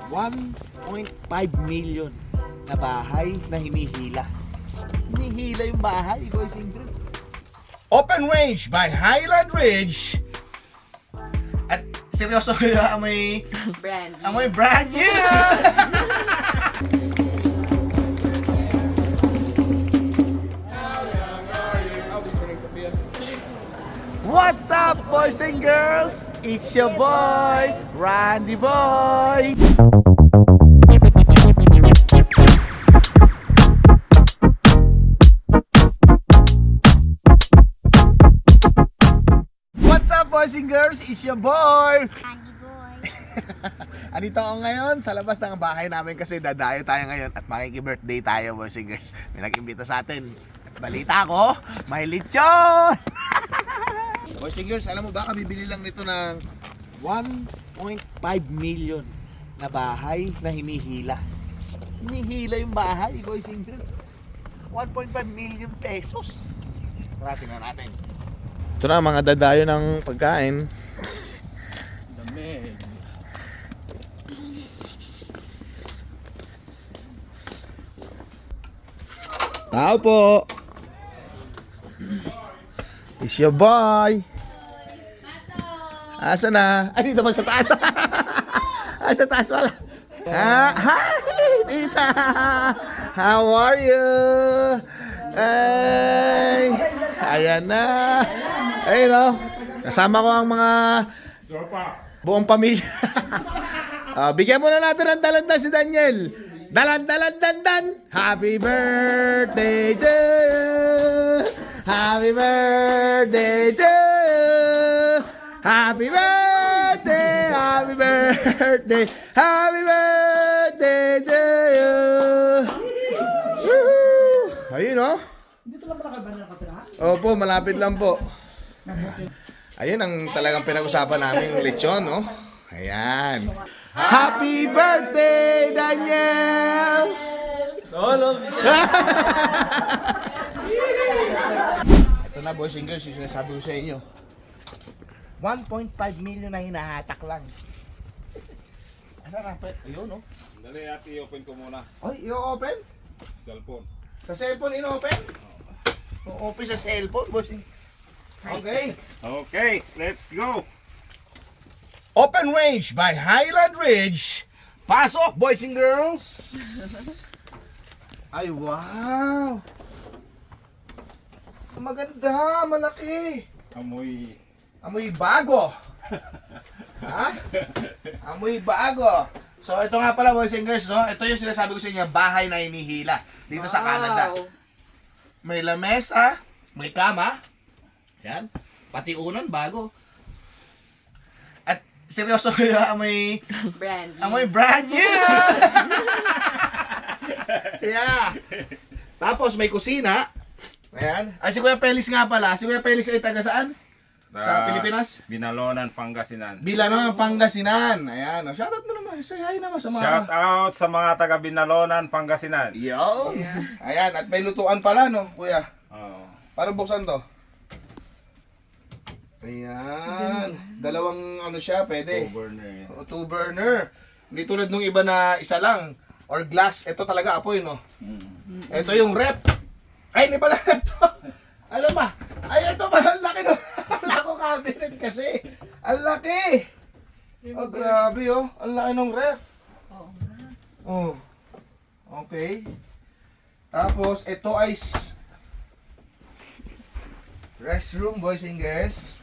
1.5 million na bahay na hinihila. Hinihila yung bahay, boys and girls. Open range by Highland Ridge. At seryoso kayo, amoy brand new. What's up, boys and girls? It's your boy, Randy Boy. What's up, boys and girls? It's your boy, Randy Boy. Andito ako ngayon sa labas ng bahay namin kasi dadayo tayo ngayon at makiki-birthday tayo, boys and girls. May nag-imbita sa atin. At balita ko, may lechon! Boys and girls, alam mo ba, kabibili lang nito ng 1.5 million na bahay na hinihila. Hinihila yung bahay, boys and girls. 1.5 million pesos. Tara, tingnan natin. Ito na mga dadayo ng pagkain. Lamig. Tao po. It's your boy. Asa na? Ay, dito ba sa taas? Sa taas pala. Hi, tita. How are you? Ay, ayan na. Ayun o. Kasama ko ang mga buong pamilya. Bigyan muna natin ng dalandan si Daniel. Dalan. Happy birthday to you. Happy birthday to you. Happy birthday, happy birthday, happy birthday to you. Woohoo! Ayun o. Dito lang pala kayo ba nakatira? Opo, malapit lang po. Ayun ang talagang pinag-usapan namin, lechon, no? Ayan. Happy birthday, Daniel! Ito na, boys and girls, yung sinasabi ko sa inyo. 1.5 million na hinahatak lang. Asa na? Ayun, no? Dali at i-open ko muna. Ay, i-open? Cellphone. Sa cellphone, in-open? O-open sa cellphone, boys. Okay. Okay, let's go. Open range by Highland Ridge. Pasok, boys and girls. Ay, wow. Maganda, malaki. Amoy bago. Ha? Amoy bago. So, ito nga pala, boys and girls, no? Ito yung sinasabi ko sa inyo, bahay na hinihila dito sa Canada. May lamesa, may kama. Yan. Pati unan, bago. At seryoso kayo, amoy brand new. Yeah. Tapos may kusina. Ayan. Ay, si Kuya Pelis nga pala. Si Kuya Pelis ay taga saan? Sa Pilipinas? Binalonan, Pangasinan. Bilano ng Pangasinan. Ayan. O, shoutout mo naman. Say hi naman sa mga... Shout out sa mga taga Binalonan, Pangasinan. Yo. Ayan. At may lutuan pala, no, Kuya? Oh. Paano buksan to? Ayan. Dalawang ano siya, pwede. Burner. Two burner. Hindi tulad nung iba na isa lang. Or glass. Ito talaga apoy, no? Ito yung rep. Ay, hindi pala rep to. Alam ba? Ay, ito pala. Ang laki no. Wala ko cabinet kasi. Ang laki. Oh, grabe oh. Ang laki ng ref. Oh. Okay. Tapos, ito ay restroom, boys and girls.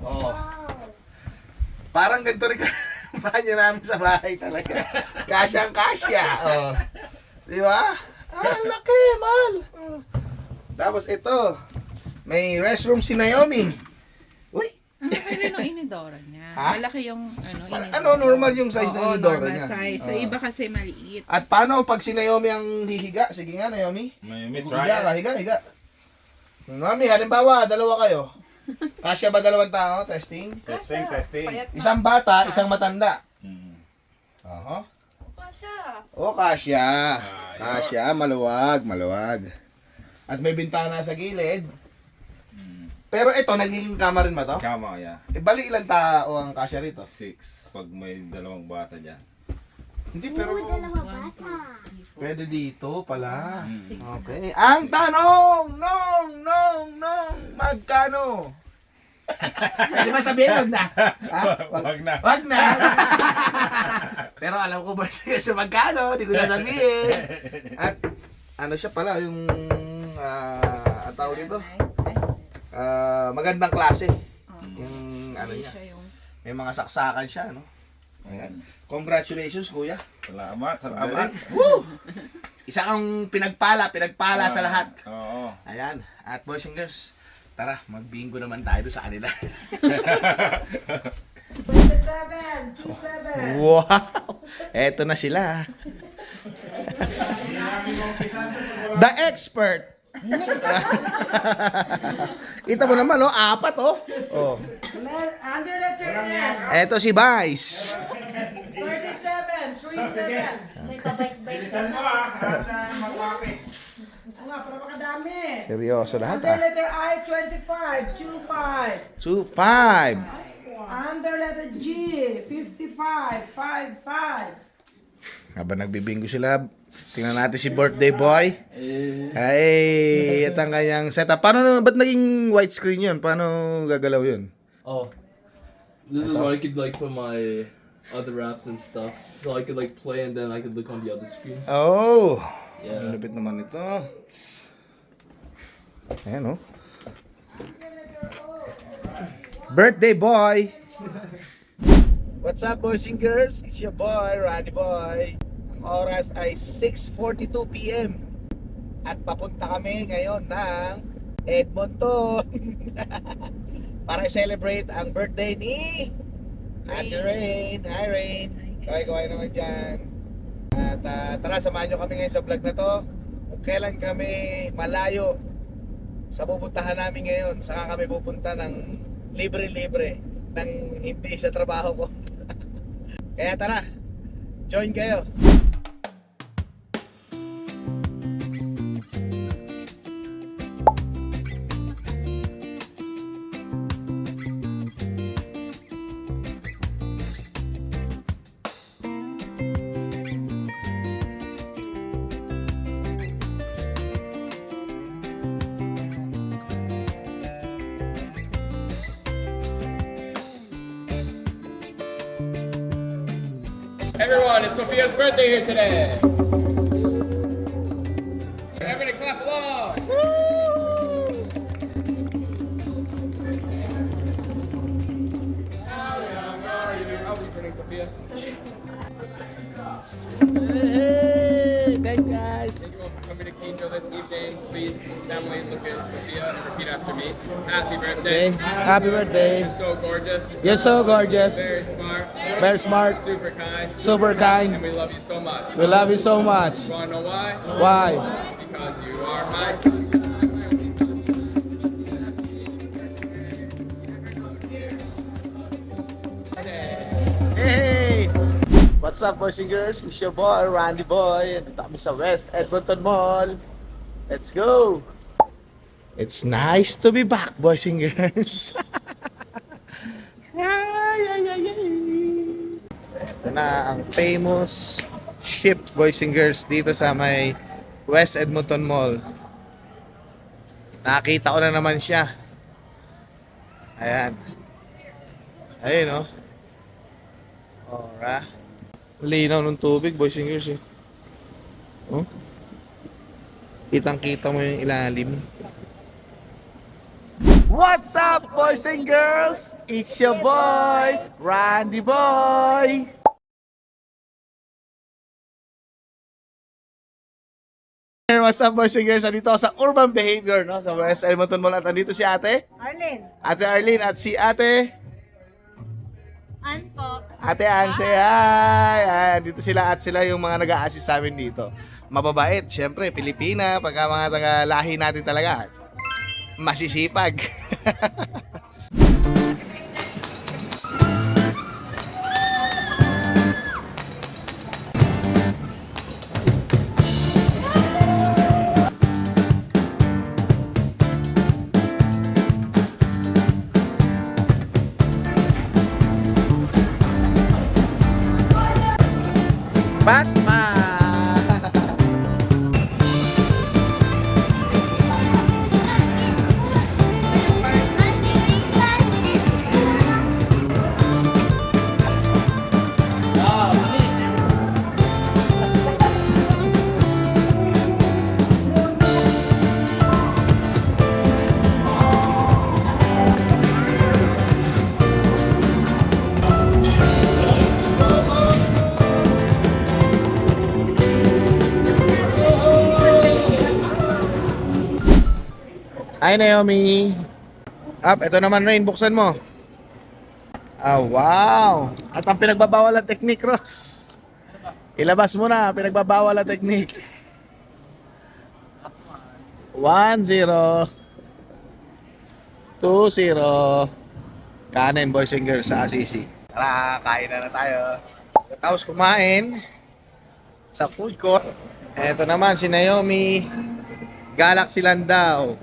Oh. Parang ganito rin banyo namin sa bahay talaga. Kasyang-kasya. Oh. Di ba? Ang laki, mahal. Tapos ito, may restroom si Naomi. Uy! Ang laki rin yung inidora niya. Ha? Malaki yung inidora. Ano, normal yung size ng inidora normal niya. size. Sa iba kasi maliit. At paano pag si Naomi ang hihiga? Sige nga, Naomi. May Higa try. ka, higa. Naomi, halimbawa, dalawa kayo. Kasya ba dalawang tao? Testing. Testing. Isang bata, isang matanda. Mm. Aha. O, kasya. Kasya, maluwag. At may bintana sa gilid. Pero ito, nagiging kama rin ba to? Kama, yeah. Bali ilang tao ang kasya rito? 6 pag may dalawang bata dyan. Hindi, pero Dalawa bata. pwede dito pala. Six. Okay. Ang tanong, nong, magkano? Pwede ba sabihin, wag na? Ha? Wag na. Wag na. Pero alam ko ba siya sa magkano, di ko sasabihin. At ano siya pala, yung ang tawag dito, magandang klase. Yung ano Hindi niya, siya yung... may mga saksakan siya, no? Ayan. Congratulations, kuya. Salamat. Galing. Woo! Isa kang pinagpala sa lahat. Oo. Ayan. At boys and girls, tara, mag-bingo naman tayo doon sa kanila. 27, 27. Wow! Eto na sila. The expert. Kita mo naman, oh, apat, oh. Oh. Under letter N. Eto si Vice. 37, 37. May pabait-bait. Oo nga, para makadami. Seryoso lahat, Under ah. letter I, 25, 25. 2-5. Under letter G, 55, 55. Habang nagbibingo sila, tingnan natin si birthday boy. Ay, ito ang kanyang setup. Paano, ba't naging widescreen yun? Paano gagalaw yun? Oh, this is where I could like put my other apps and stuff, so I could like play and then I could look on the other screen. Oh! Yeah. Ang lupit naman ito. Ayan, oh. Birthday boy! What's up, boys and girls? It's your boy, Randy Boy. Ang oras ay 6:42 p.m. At papunta kami ngayon ng Edmonton para i-celebrate ang birthday ni Ate Rain. Hi, Rain. Kaway-kaway naman dyan. At tara, samahan nyo kami ngayon sa vlog na to. Kung kailan kami malayo sa pupuntahan namin ngayon, saka kami pupunta ng libre-libre ng hindi sa trabaho ko. Kaya tara, join kayo. Everyone, it's Sophia's birthday here today. Everybody clap along. How young are you? I'll be turning Sophia. Hey, thanks guys. Thank you all for coming to Quito this evening. Please, family, look at Sophia and repeat after me. Happy birthday. Happy birthday. You're so gorgeous. You're so gorgeous. Very smart. Very smart. Super kind. Super And kind. we love you so much. We love you so much. You wanna know why? Why? Because you are my son. Hey! What's up, boys and girls? It's your boy, Randy Boy. Dito kami sa West Edmonton Mall. Let's go! It's nice to be back, boys and girls. Ito na ang famous ship, boys and girls, dito sa may West Edmonton Mall. Nakita ko na naman siya. Ayan. Ayun, oh. Ora. Linaw ng tubig, boys and girls, eh. Oh. Kitang-kita mo yung ilalim. What's up, boys and girls? It's your boy, Randy Boy. What's up, boys and girls? Andito ako sa Urban Behavior, no? Sa West Edmonton Mall. At andito si Ate. Ate Arlene at si Ate. Ate Ann, say hi! Ayan, dito sila at sila yung mga nag-a-assist sa amin dito. Mababait, syempre, Pilipina, pagka mga taga-lahi natin talaga. Masisipag. Batman! Hi Naomi. Ito naman Rain, buksan mo. Wow. At ang pinagbabawal na technique, Ross. Ilabas mo na, pinagbabawal na technique. 1-0. 2-0. Kanin, boys and girls, sa Assisi. Tara, kain na tayo. Tapos kumain sa food court. Ito naman si Naomi. Galaxy Land daw.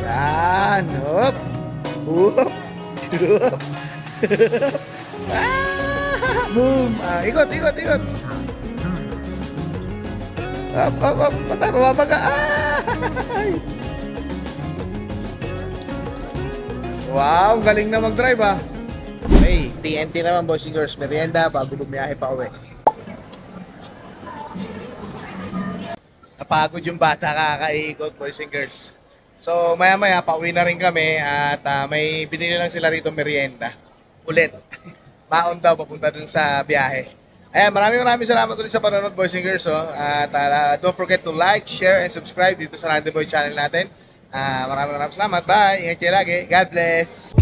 Yan, hop. Whoop. Whoop. Boom. Ikot. Up. Patay, mababaga. Wow, galing na mag-drive Okay, TNT naman, boys and girls. Merienda bago bumiyahe pa uwi. Napagod yung bata kakaikot, boys and girls. So, maya-maya, pauwi na rin kami at may binili lang sila rito merienda. Ulit. Maon daw, papunta dun sa biyahe. Ayan, maraming salamat ulit sa panonood, boys and girls. At don't forget to like, share, and subscribe dito sa Randy Boy channel natin. Maraming salamat. Bye! Ingat kayo lagi. God bless!